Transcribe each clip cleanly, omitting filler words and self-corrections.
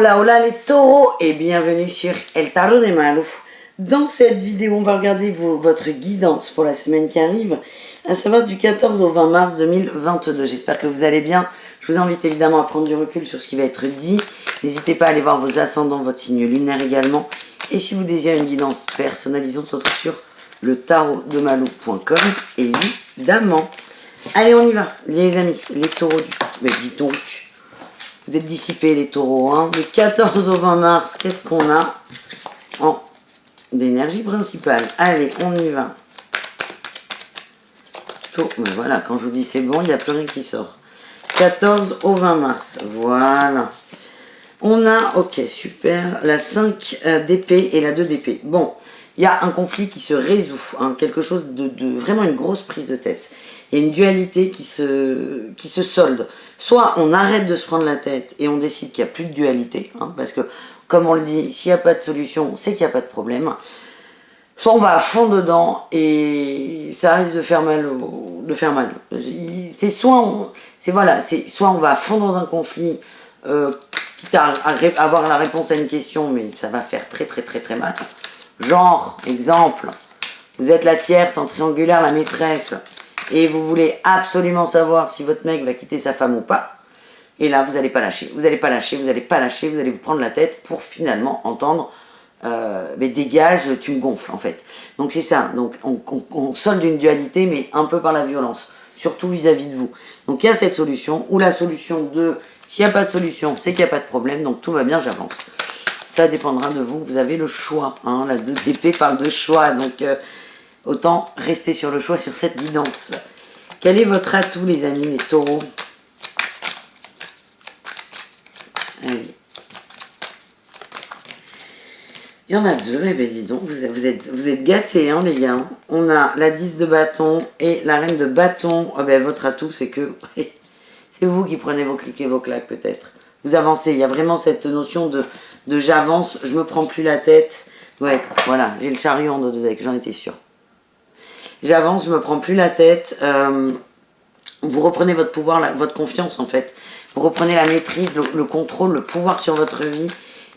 Hola, hola les taureaux et bienvenue sur El Tarot de Malu. Dans cette vidéo, on va regarder votre guidance pour la semaine qui arrive, à savoir du 14 au 20 mars 2022. J'espère que vous allez bien. Je vous invite évidemment à prendre du recul sur ce qui va être dit. N'hésitez pas à aller voir vos ascendants, votre signe lunaire également. Et si vous désirez une guidance personnalisée, on se retrouve sur le tarotdemalou.com évidemment. Allez, on y va, les amis, les taureaux du... Mais dis donc, vous êtes dissipés les taureaux, hein. Du 14 au 20 mars, qu'est-ce qu'on a en d'énergie principale? Allez, on y va. Mais voilà, quand je vous dis c'est bon, il n'y a plus rien qui sort. 14 au 20 mars, voilà. On a, ok, super, la 5 d'épée et la 2 d'épée. Bon, il y a un conflit qui se résout, hein, quelque chose de vraiment une grosse prise de tête. Il y a une dualité qui se solde. Soit on arrête de se prendre la tête et on décide qu'il n'y a plus de dualité, hein, parce que, comme on le dit, s'il n'y a pas de solution, c'est qu'il n'y a pas de problème. Soit on va à fond dedans et ça risque de faire mal. C'est soit soit on va à fond dans un conflit, quitte à avoir la réponse à une question, mais ça va faire très mal. Genre, exemple, vous êtes la tierce en triangulaire, la maîtresse, et vous voulez absolument savoir si votre mec va quitter sa femme ou pas. Et là, vous n'allez pas lâcher, vous allez vous prendre la tête pour finalement entendre mais dégage, tu me gonfles en fait. Donc c'est ça, donc on solde une dualité, mais un peu par la violence, surtout vis-à-vis de vous. Donc il y a cette solution, ou la solution 2, s'il n'y a pas de solution, c'est qu'il n'y a pas de problème, donc tout va bien, j'avance. Ça dépendra de vous, vous avez le choix, hein, la 2 d'épée parle de choix, donc autant rester sur le choix sur cette guidance. Quel est votre atout les amis, les taureaux? Allez. Il y en a deux, eh bien dis donc, vous êtes gâtés hein, les gars. On a la 10 de bâton et la reine de bâton. Oh, ben, votre atout, c'est que c'est vous qui prenez vos clics et vos claques peut-être. Vous avancez, il y a vraiment cette notion de j'avance, je me prends plus la tête. Ouais, voilà, j'ai le chariot en dos de deck, j'en étais sûre. J'avance, je me prends plus la tête. Vous reprenez votre pouvoir, votre confiance en fait. Vous reprenez la maîtrise, le contrôle, le pouvoir sur votre vie.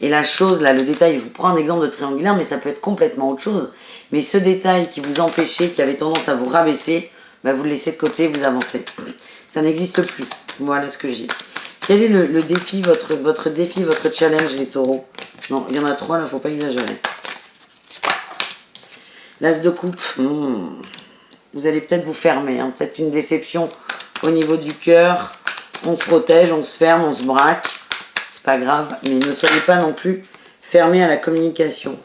Et la chose, là, le détail, je vous prends un exemple de triangulaire, mais ça peut être complètement autre chose. Mais ce détail qui vous empêchait, qui avait tendance à vous rabaisser, bah vous le laissez de côté, vous avancez. Ça n'existe plus. Voilà ce que j'ai. Quel est le défi, votre défi, votre challenge, les taureaux? Non, il y en a 3, là, faut pas exagérer. L'as de coupe. Vous allez peut-être vous fermer, hein, peut-être une déception au niveau du cœur. On se protège, on se ferme, on se braque. Pas grave, mais ne soyez pas non plus fermé à la communication.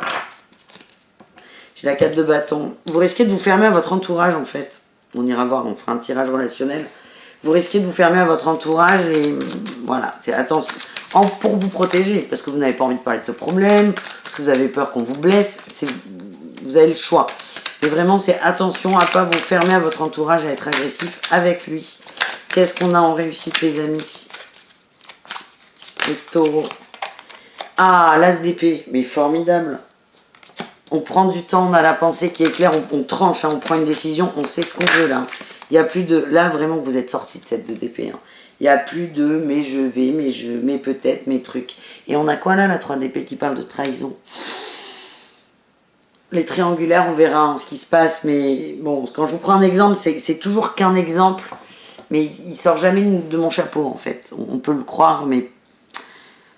J'ai la 4 de bâton. Vous risquez de vous fermer à votre entourage en fait. On ira voir, on fera un tirage relationnel. Vous risquez de vous fermer à votre entourage et voilà, c'est attention. Pour vous protéger, parce que vous n'avez pas envie de parler de ce problème, parce que vous avez peur qu'on vous blesse, vous avez le choix. Mais vraiment, c'est attention à ne pas vous fermer à votre entourage, à être agressif avec lui. Qu'est-ce qu'on a en réussite les amis? Les taureaux. Ah, l'as d'épée, mais formidable. On prend du temps, on a la pensée qui est claire, on tranche, hein, on prend une décision, on sait ce qu'on veut là. Il n'y a plus de... Là, vraiment, vous êtes sorti de cette 2 d'épée. Hein. Il n'y a plus de mais je vais, mais peut-être, mes trucs. Et on a quoi là, la 3 d'épée qui parle de trahison? Les triangulaires, on verra hein, ce qui se passe, mais bon, quand je vous prends un exemple, c'est toujours qu'un exemple, mais il sort jamais de mon chapeau en fait. On peut le croire, mais...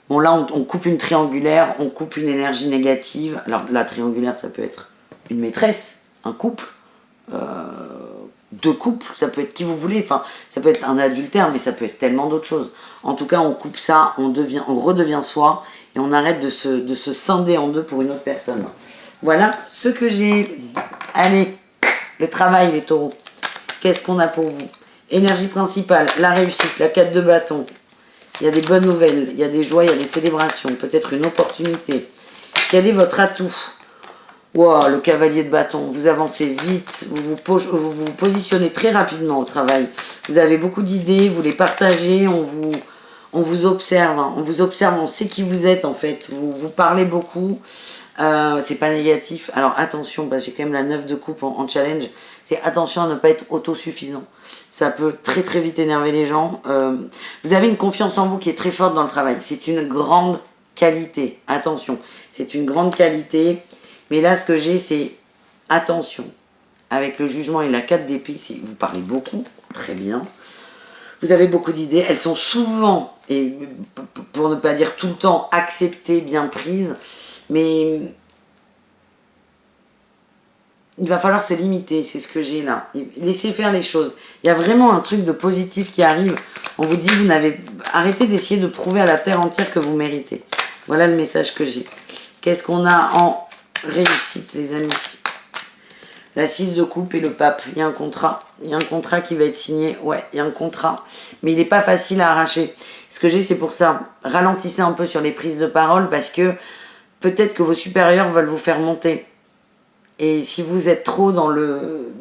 Bon là on coupe une triangulaire, on coupe une énergie négative. Alors la triangulaire ça peut être une maîtresse, un couple, 2 couples, ça peut être qui vous voulez, enfin ça peut être un adultère mais ça peut être tellement d'autres choses. En tout cas on coupe ça, on redevient soi et on arrête de se scinder en deux pour une autre personne. Voilà ce que j'ai. Allez, le travail les taureaux. Qu'est-ce qu'on a pour vous? Énergie principale, la réussite, la 4 de bâton. Il y a des bonnes nouvelles, il y a des joies, il y a des célébrations, peut-être une opportunité. Quel est votre atout? Wow, le cavalier de bâton, vous avancez vite, vous vous positionnez très rapidement au travail. Vous avez beaucoup d'idées, vous les partagez, on vous observe, hein, on sait qui vous êtes en fait. Vous parlez beaucoup, c'est pas négatif. Alors attention, bah, j'ai quand même la 9 de coupe en challenge. C'est attention à ne pas être autosuffisant. Ça peut très vite énerver les gens. Vous avez une confiance en vous qui est très forte dans le travail. C'est une grande qualité. Attention, c'est une grande qualité. Mais là, ce que j'ai, c'est attention. Avec le jugement et la 4 d'épée, vous parlez beaucoup, très bien. Vous avez beaucoup d'idées. Elles sont souvent, et pour ne pas dire tout le temps, acceptées, bien prises. Mais il va falloir se limiter, c'est ce que j'ai là. Laissez faire les choses. Il y a vraiment un truc de positif qui arrive. On vous dit, vous n'avez... Arrêtez d'essayer de prouver à la terre entière que vous méritez. Voilà le message que j'ai. Qu'est-ce qu'on a en réussite, les amis? La 6 de coupe et le pape. Il y a un contrat. Il y a un contrat qui va être signé. Ouais, il y a un contrat. Mais il n'est pas facile à arracher. Ce que j'ai, c'est pour ça. Ralentissez un peu sur les prises de parole parce que peut-être que vos supérieurs veulent vous faire monter. Et si vous êtes trop dans le...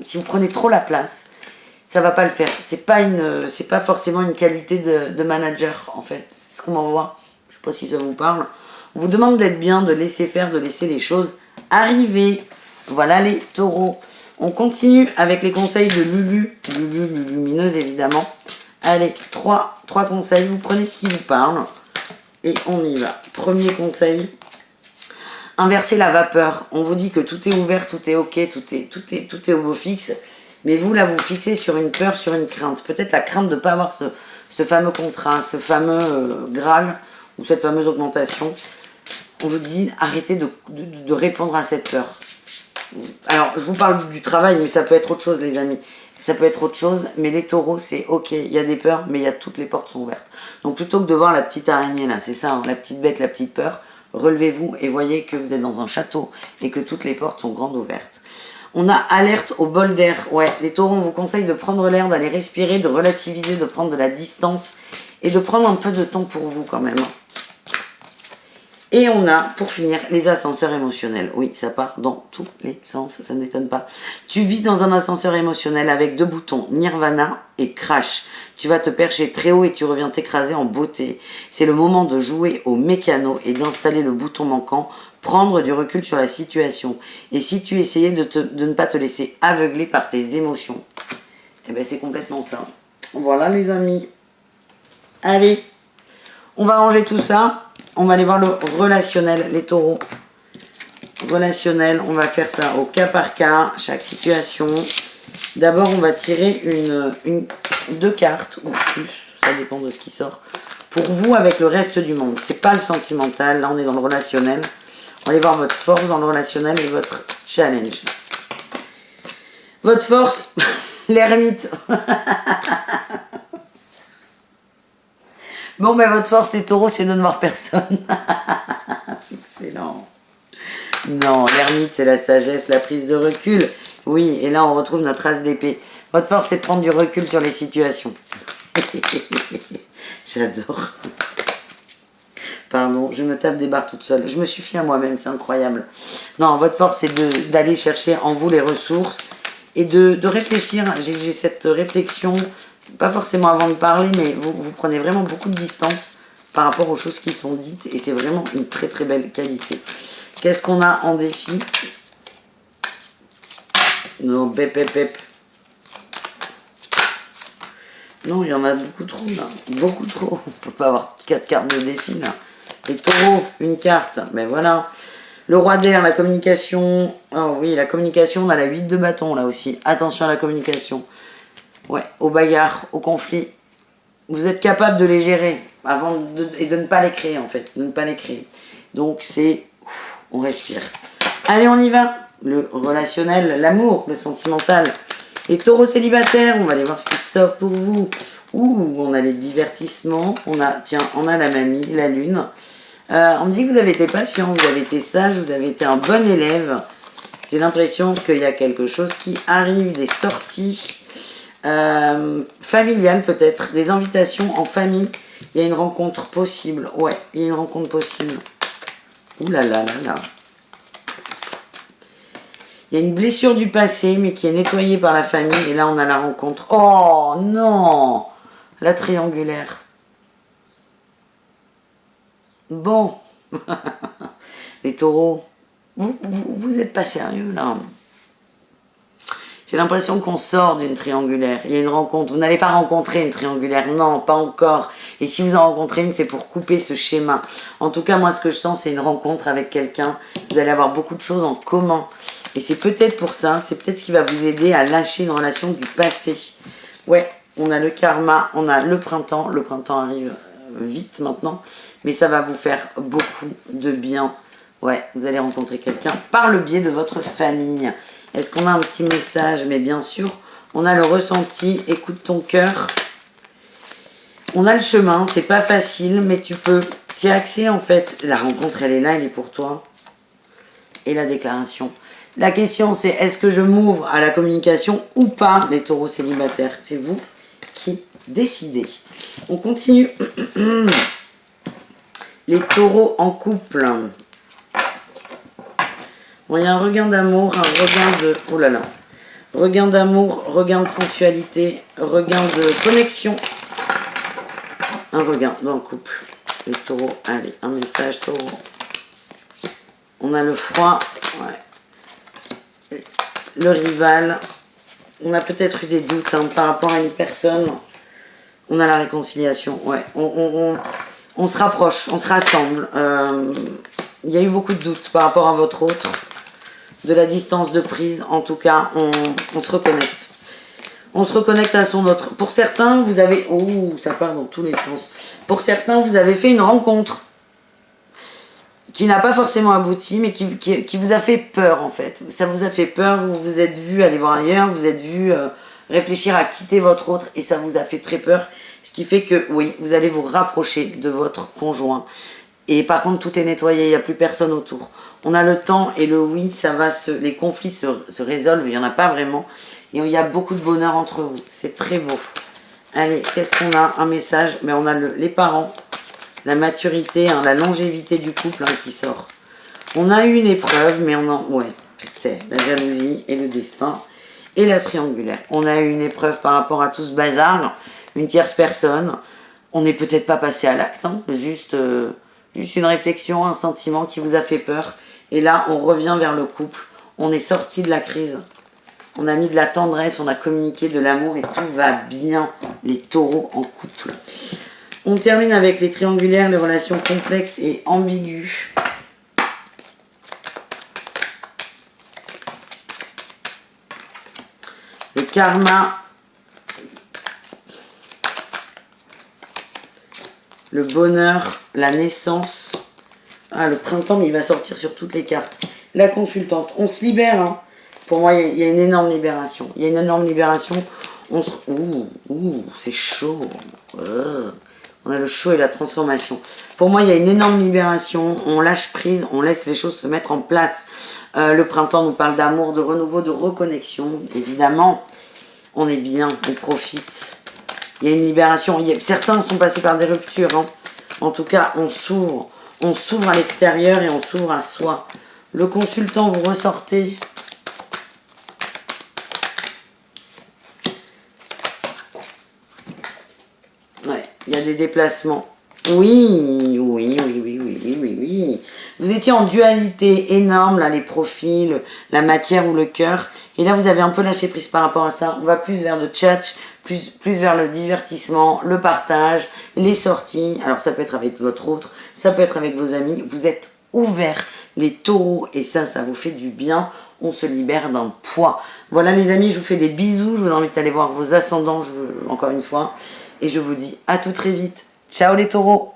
si vous prenez trop la place, ça va pas le faire. C'est pas forcément une qualité de manager, en fait. C'est ce qu'on m'envoie. Je sais pas si ça vous parle. On vous demande d'être bien, de laisser faire, de laisser les choses arriver. Voilà les taureaux. On continue avec les conseils de Lulu. Lulu lumineuse, évidemment. Allez, trois conseils. Vous prenez ce qui vous parle. Et on y va. Premier conseil. Inverser la vapeur. On vous dit que tout est ouvert, tout est ok, tout est au beau fixe. Mais vous, là, vous fixez sur une peur, sur une crainte. Peut-être la crainte de ne pas avoir ce fameux contrat, ce fameux Graal, ou cette fameuse augmentation. On vous dit, arrêtez de répondre à cette peur. Alors, je vous parle du travail, mais ça peut être autre chose, les amis. Ça peut être autre chose, mais les taureaux, c'est ok. Il y a des peurs, mais toutes les portes sont ouvertes. Donc, plutôt que de voir la petite araignée, là, c'est ça, hein, la petite bête, la petite peur, relevez-vous et voyez que vous êtes dans un château et que toutes les portes sont grandes ouvertes. On a alerte au bol d'air. Ouais, les taureaux, on vous conseille de prendre l'air, d'aller respirer, de relativiser, de prendre de la distance et de prendre un peu de temps pour vous quand même. Et on a, pour finir, les ascenseurs émotionnels. Oui, ça part dans tous les sens, ça ne m'étonne pas. Tu vis dans un ascenseur émotionnel avec 2 boutons, Nirvana et Crash. Tu vas te percher très haut et tu reviens t'écraser en beauté. C'est le moment de jouer au mécano et d'installer le bouton manquant, prendre du recul sur la situation. Et si tu essayais de ne pas te laisser aveugler par tes émotions, eh bien c'est complètement ça. Voilà les amis. Allez, on va ranger tout ça. On va aller voir le relationnel, les taureaux. Relationnel, on va faire ça au cas par cas, chaque situation. D'abord, on va tirer 2 cartes, ou plus, ça dépend de ce qui sort, pour vous avec le reste du monde. C'est pas le sentimental, là on est dans le relationnel. On va aller voir votre force dans le relationnel et votre challenge. Votre force, l'ermite. Bon, ben votre force, les taureaux, c'est de ne voir personne. C'est excellent. Non, l'ermite, c'est la sagesse, la prise de recul. Oui, et là, on retrouve notre as d'épée. Votre force, c'est de prendre du recul sur les situations. J'adore. Pardon, je me tape des barres toute seule. Je me suffis à moi-même, c'est incroyable. Non, votre force, c'est d'aller chercher en vous les ressources et de réfléchir. J'ai cette réflexion... Pas forcément avant de parler, mais vous prenez vraiment beaucoup de distance par rapport aux choses qui sont dites. Et c'est vraiment une très très belle qualité. Qu'est-ce qu'on a en défi? Non, pep. Non, il y en a beaucoup trop là. Beaucoup trop. On peut pas avoir 4 cartes de défi là. Les taureaux, une carte. Ben voilà. Le roi d'air, la communication. Oh oui, la communication, on a la 8 de bâton là aussi. Attention à la communication. Ouais, aux bagarres, aux conflits. Vous êtes capable de les gérer et de ne pas les créer en fait. De ne pas les créer. Donc c'est... On respire. Allez, on y va. Le relationnel, l'amour, le sentimental. Les taureaux célibataires, on va aller voir ce qui sort pour vous. Ouh, on a les divertissements. On a la mamie, la lune. On me dit que vous avez été patient, vous avez été sage, vous avez été un bon élève. J'ai l'impression qu'il y a quelque chose qui arrive, des sorties. Familiale peut-être, des invitations en famille, il y a une rencontre possible, ouais, il y a une rencontre possible. Ouh là là là là. Il y a une blessure du passé, mais qui est nettoyée par la famille, et là on a la rencontre. Oh non, la triangulaire. Bon, les taureaux, vous êtes pas sérieux là. J'ai l'impression qu'on sort d'une triangulaire. Il y a une rencontre. Vous n'allez pas rencontrer une triangulaire. Non, pas encore. Et si vous en rencontrez une, c'est pour couper ce schéma. En tout cas, moi, ce que je sens, c'est une rencontre avec quelqu'un. Vous allez avoir beaucoup de choses en commun. Et c'est peut-être pour ça, c'est peut-être ce qui va vous aider à lâcher une relation du passé. Ouais, on a le karma, on a le printemps. Le printemps arrive vite maintenant. Mais ça va vous faire beaucoup de bien. Ouais, vous allez rencontrer quelqu'un par le biais de votre famille. Est-ce qu'on a un petit message? Mais bien sûr, on a le ressenti. Écoute ton cœur. On a le chemin. C'est pas facile, mais tu peux. Tu as accès en fait. La rencontre, elle est là, elle est pour toi. Et la déclaration. La question, c'est est-ce que je m'ouvre à la communication ou pas, les taureaux célibataires? C'est vous qui décidez. On continue. Les taureaux en couple. Bon, il y a un regain d'amour, un regain de... Oh là là. Regain d'amour, regain de sensualité, regain de connexion. Un regain dans le couple. Les taureaux, allez, un message taureau. On a le froid, ouais. Le rival. On a peut-être eu des doutes hein, par rapport à une personne. On a la réconciliation, ouais. On se rapproche, on se rassemble. Il y a eu beaucoup de doutes par rapport à votre autre. De la distance de prise, en tout cas, on se reconnecte. On se reconnecte à son autre. Pour certains, vous avez... Oh, ça part dans tous les sens. Pour certains, vous avez fait une rencontre qui n'a pas forcément abouti, mais qui vous a fait peur, en fait. Ça vous a fait peur, vous vous êtes vu aller voir ailleurs, vous êtes vu réfléchir à quitter votre autre, et ça vous a fait très peur. Ce qui fait que, oui, vous allez vous rapprocher de votre conjoint. Et par contre, tout est nettoyé, il n'y a plus personne autour. On a le temps et le oui, ça va les conflits se résolvent, il n'y en a pas vraiment. Et il y a beaucoup de bonheur entre vous, c'est très beau. Allez, qu'est-ce qu'on a? Un message, mais on a les parents, la maturité, hein, la longévité du couple hein, qui sort. On a eu une épreuve, mais on en... Ouais, c'est la jalousie et le destin et la triangulaire. On a eu une épreuve par rapport à tout ce bazar, une tierce personne. On n'est peut-être pas passé à l'acte, hein, juste une réflexion, un sentiment qui vous a fait peur. Et là, on revient vers le couple. On est sorti de la crise. On a mis de la tendresse, on a communiqué de l'amour et tout va bien, les taureaux en couple. On termine avec les triangulaires, les relations complexes et ambiguës. Le karma. Le bonheur, la naissance. Ah, le printemps, mais il va sortir sur toutes les cartes. La consultante. On se libère, hein. Pour moi, il y a une énorme libération. Il y a une énorme libération. Ouh, c'est chaud. On a le chaud et la transformation. Pour moi, il y a une énorme libération. On lâche prise, on laisse les choses se mettre en place. Le printemps nous parle d'amour, de renouveau, de reconnexion. Évidemment, on est bien, on profite. Il y a une libération. Certains sont passés par des ruptures. Hein. En tout cas, on s'ouvre. On s'ouvre à l'extérieur et on s'ouvre à soi. Le consultant, vous ressortez. Ouais, il y a des déplacements. Oui. Vous étiez en dualité énorme, là, les profils, la matière ou le cœur. Et là, vous avez un peu lâché prise par rapport à ça. On va plus vers le tchatch, plus vers le divertissement, le partage, les sorties. Alors, ça peut être avec votre autre, ça peut être avec vos amis. Vous êtes ouverts, les taureaux, et ça vous fait du bien. On se libère d'un poids. Voilà, les amis, je vous fais des bisous. Je vous invite à aller voir vos ascendants, encore une fois. Et je vous dis à tout très vite. Ciao les taureaux!